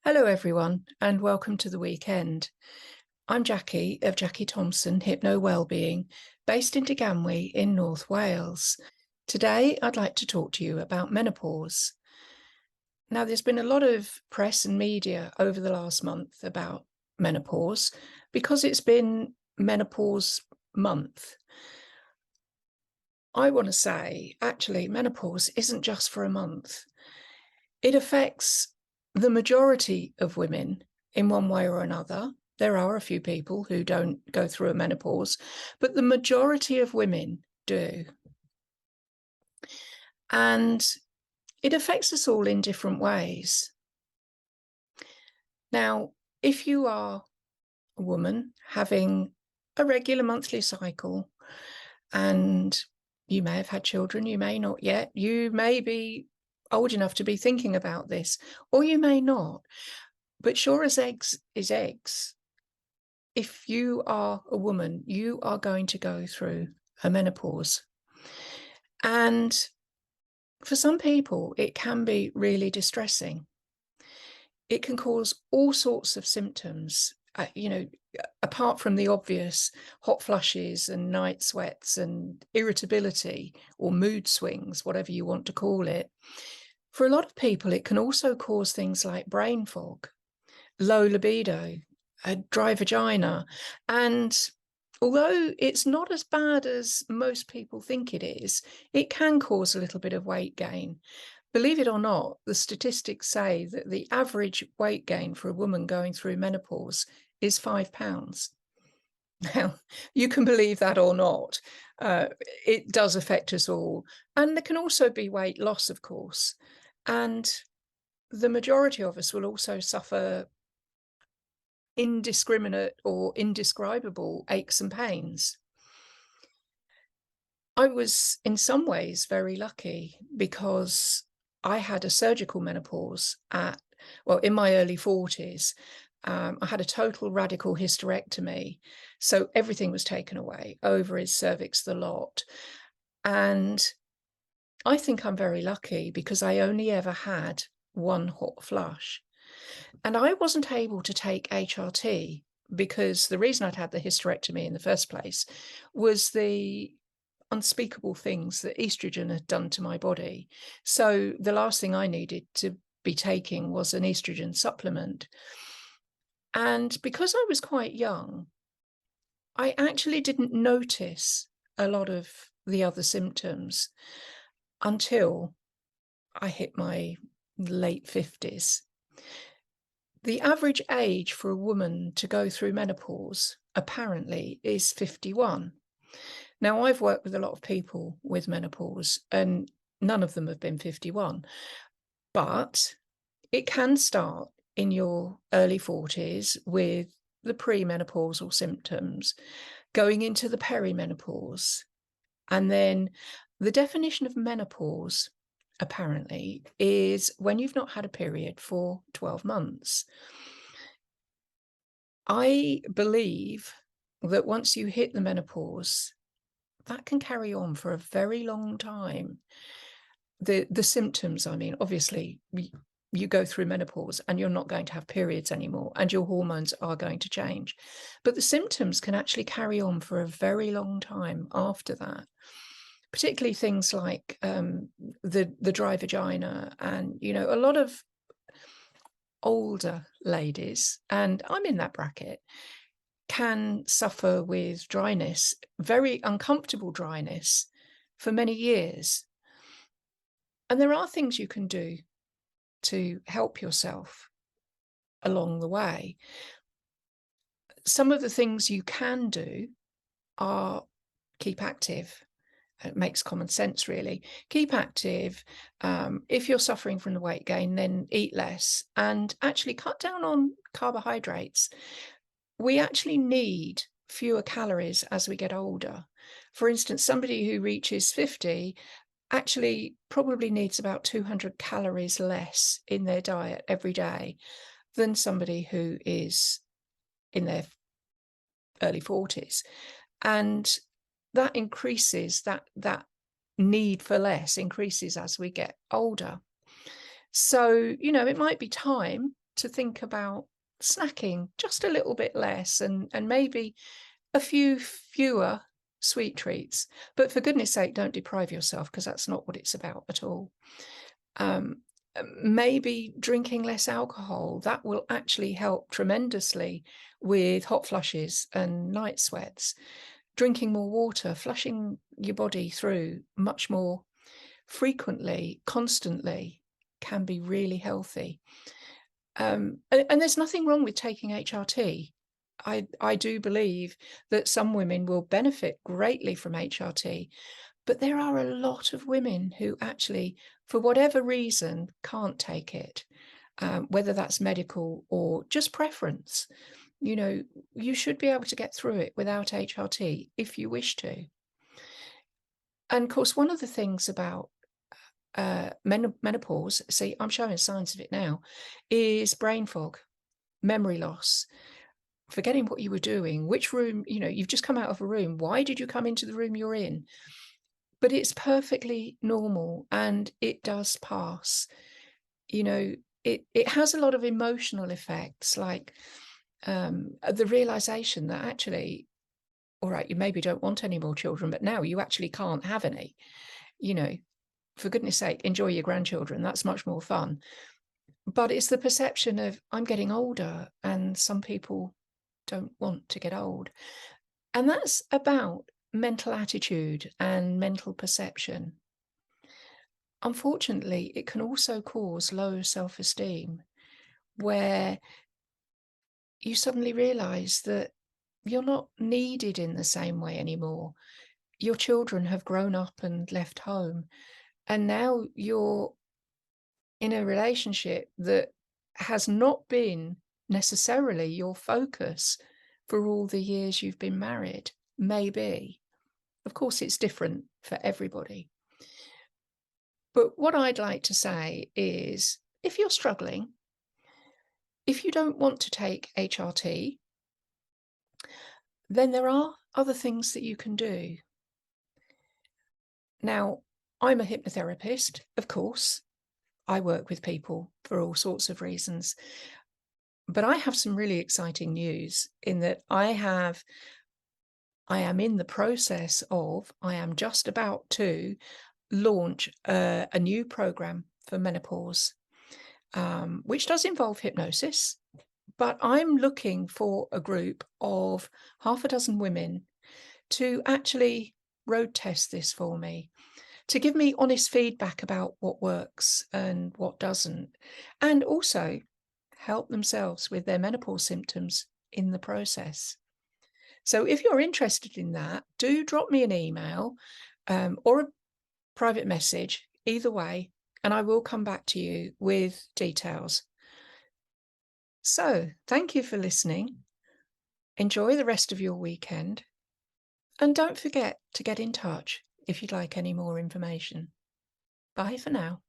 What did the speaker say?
Hello everyone and welcome to the weekend. I'm Jackie of Thomson HypnoWellbeing, based in Deganwy in North Wales. Today I'd like to talk to you about menopause. Now there's been a lot of press and media over the last month about menopause because it's been menopause month. I want to say actually menopause isn't just for a month. It affects the majority of women in one way or another. There are a few people who don't go through a menopause, but the majority of women do. And it affects us all in different ways. Now, if you are a woman having a regular monthly cycle and you may have had children, you may not yet, you may be old enough to be thinking about this, or you may not. But sure as eggs is eggs, if you are a woman, you are going to go through a menopause. And for some people, it can be really distressing. It can cause all sorts of symptoms, apart from the obvious hot flushes and night sweats and irritability or mood swings, whatever you want to call it. For a lot of people, it can also cause things like brain fog, low libido, a dry vagina. And although it's not as bad as most people think it can cause a little bit of weight gain. Believe it or not, the statistics say that the average weight gain for a woman going through menopause is 5 pounds. Now, you can believe that or not. It does affect us all. And there can also be weight loss, of course. And the majority of us will also suffer indiscriminate or indescribable aches and pains. I was in some ways very lucky because I had a surgical menopause in my early 40s. I had a total radical hysterectomy. So everything was taken away, ovaries, cervix, the lot. And I think I'm very lucky because I only ever had one hot flush. And I wasn't able to take HRT because the reason I'd had the hysterectomy in the first place was the unspeakable things that estrogen had done to my body. So the last thing I needed to be taking was an estrogen supplement. And because I was quite young, I actually didn't notice a lot of the other symptoms until I hit my late 50s. The average age for a woman to go through menopause, apparently, is 51. Now, I've worked with a lot of people with menopause, and none of them have been 51. But it can start in your early 40s with the premenopausal symptoms, going into the perimenopause. And then the definition of menopause, apparently, is when you've not had a period for 12 months. I believe that once you hit the menopause, that can carry on for a very long time. The symptoms, I mean, obviously, you go through menopause and you're not going to have periods anymore and your hormones are going to change. But the symptoms can actually carry on for a very long time after that. Particularly things like the dry vagina and, a lot of older ladies, and I'm in that bracket, can suffer with dryness, very uncomfortable dryness for many years. And there are things you can do to help yourself along the way. Some of the things you can do are keep active. It makes common sense, really. Keep active. If you're suffering from the weight gain, then eat less and actually cut down on carbohydrates. We actually need fewer calories as we get older. For instance, somebody who reaches 50 actually probably needs about 200 calories less in their diet every day than somebody who is in their early 40s. And that increases, that need for less increases as we get older. So, it might be time to think about snacking just a little bit less, and maybe a few fewer sweet treats. But for goodness sake, don't deprive yourself, because that's not what it's about at all. Um, Maybe drinking less alcohol, that will actually help tremendously with hot flushes and night sweats. Drinking more water, flushing your body through much more frequently, constantly, can be really healthy. And there's nothing wrong with taking HRT. I do believe that some women will benefit greatly from HRT, but there are a lot of women who actually, for whatever reason, can't take it, whether that's medical or just preference. You know, you should be able to get through it without HRT if you wish to. And of course, one of the things about menopause, see, I'm showing signs of it now, is brain fog, memory loss, forgetting what you were doing, which room, you've just come out of a room. Why did you come into the room you're in? But it's perfectly normal, and it does pass. You know, it has a lot of emotional effects, like the realization that actually, all right, you maybe don't want any more children, but now you actually can't have any. You know, for goodness sake, enjoy your grandchildren. That's much more fun. But it's the perception of, I'm getting older, and some people don't want to get old. And that's about mental attitude and mental perception. Unfortunately, it can also cause low self-esteem, where you suddenly realize that you're not needed in the same way anymore. Your children have grown up and left home, and now you're in a relationship that has not been necessarily your focus for all the years you've been married. Maybe. Of course, it's different for everybody. But what I'd like to say is, if you're struggling, if you don't want to take HRT, then there are other things that you can do. Now, I'm a hypnotherapist, of course. I work with people for all sorts of reasons. But I have some really exciting news in that I am in the process of, I am just about to launch a new program for menopause, which does involve hypnosis. But I'm looking for a group of half a dozen women to actually road test this for me, to give me honest feedback about what works and what doesn't, and also help themselves with their menopause symptoms in the process. So if you're interested in that, do drop me an email or a private message, either way, and I will come back to you with details. So thank you for listening. Enjoy the rest of your weekend. And don't forget to get in touch if you'd like any more information. Bye for now.